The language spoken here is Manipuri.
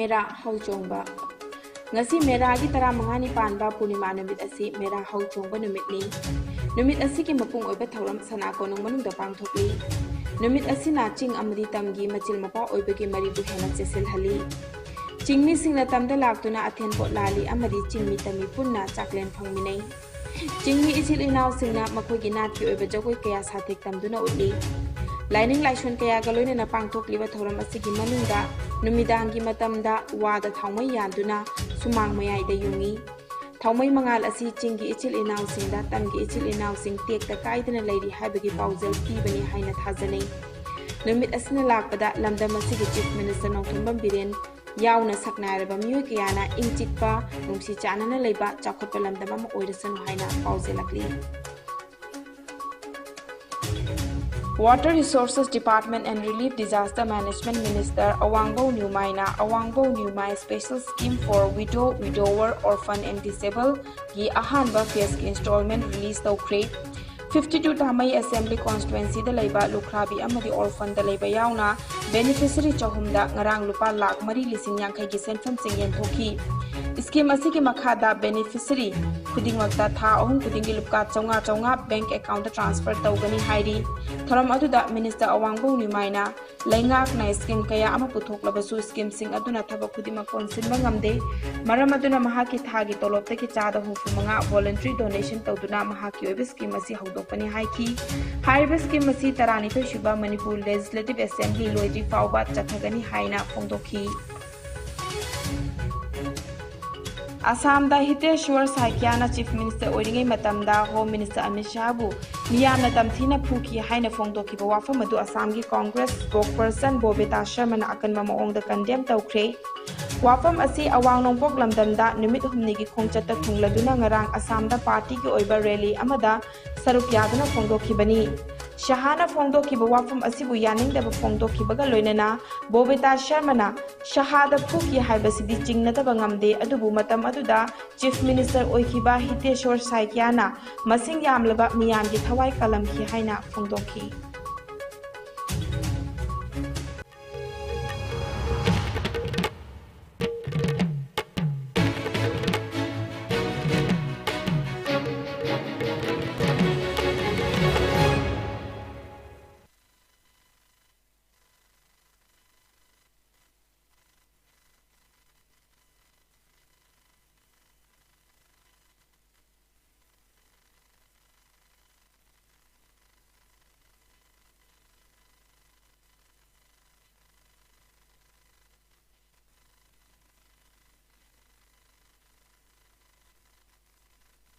मेरा हौचोंबा ngasi mera gi tara mangani panba punima numit asi mera hauchongba numitni numit asi ki mapung oiba thauram sana ko nong manung da pangthokli numit asi na ching amadi tamgi machil mapa oiba gi mari bu hena chesil hali chingmi singna tamda laktuna athen po lali amadi chingmi tami punna chaklen phangminai chingmi ichil inaw singna makoi gi nat ki oiba jagoi kaya sathik tamduna utli Lining Lashon kaya galoy na pangthokli ba thoram asi gi manungda numidang gi matamda wada thawmai yanduna sumang mayai da yungi thawmai mangal asi chingi ichil inaw singda tamgi ichil inaw sing tek ta kaidana leiri haibagi paujal pibani haina thajani numit asina lakpada lamdam asi gi chief minister nongthumbam biren yauna saknaraba miyoy kayana ingchikpa nungsi chanana leiba chakhotpa lamdam ama oirasanu haina paujelakli Water Resources Department and Relief Disaster Management Minister Awangbo Nyumaina Awangbo Nyumai Special Scheme for Widow, Widower, Orphan and Disabled gi ahanba phase installment release tawkhre 52 Tamai Assembly Constituency da laiba Lukhrabi amadi Orphan da laiba yauna beneficiary chahumda ngarang lupa lakh mari lising yangkai gi senfam singyen thoki Scheme asi ki makhada beneficiary khudingwakta tha ahum khudingi lupka chaunga bank account transfer tawgani hairi thoram aduda minister awangbo nimaina laingak na scheme kaya ama puthoklabasu scheme sing aduna thaba khudima konsinba ngamde maram aduna mahaki thagi tolopta ki chada hufumanga voluntary donation tawduna mahaki oibe scheme asi haudopani haiki haiba scheme asi tarani to shuba Manipur Legislative Assembly loidi fawba chathagani haina phongdokhi Assam da Hiteshwar Saikyana Chief Minister Oiringai Matamda Home Minister Amit Shah bu miyamna tamthina phuki haina phongdokhiba wafam adu Assam gi Congress spokesperson Bobita Sharma na akanba maong da condemn tawkhre wafam asi awang nongpok lamdamda numit humni gi khongchatta thungladuna ngarang Assam da party gi oiba rally amada saruk yaduna phongdokhibani Shahana phongdokhiba wafam asibu yaningdaba phongdokhibaga loinana Bobita Sharma na Shahada phuki haibasidi chingnataba ngamde adubu matam aduda Chief Minister oikhiba Hiteshwar Saikyana masing yamlaba miyam gi thawai kalam ki haina phongdokhi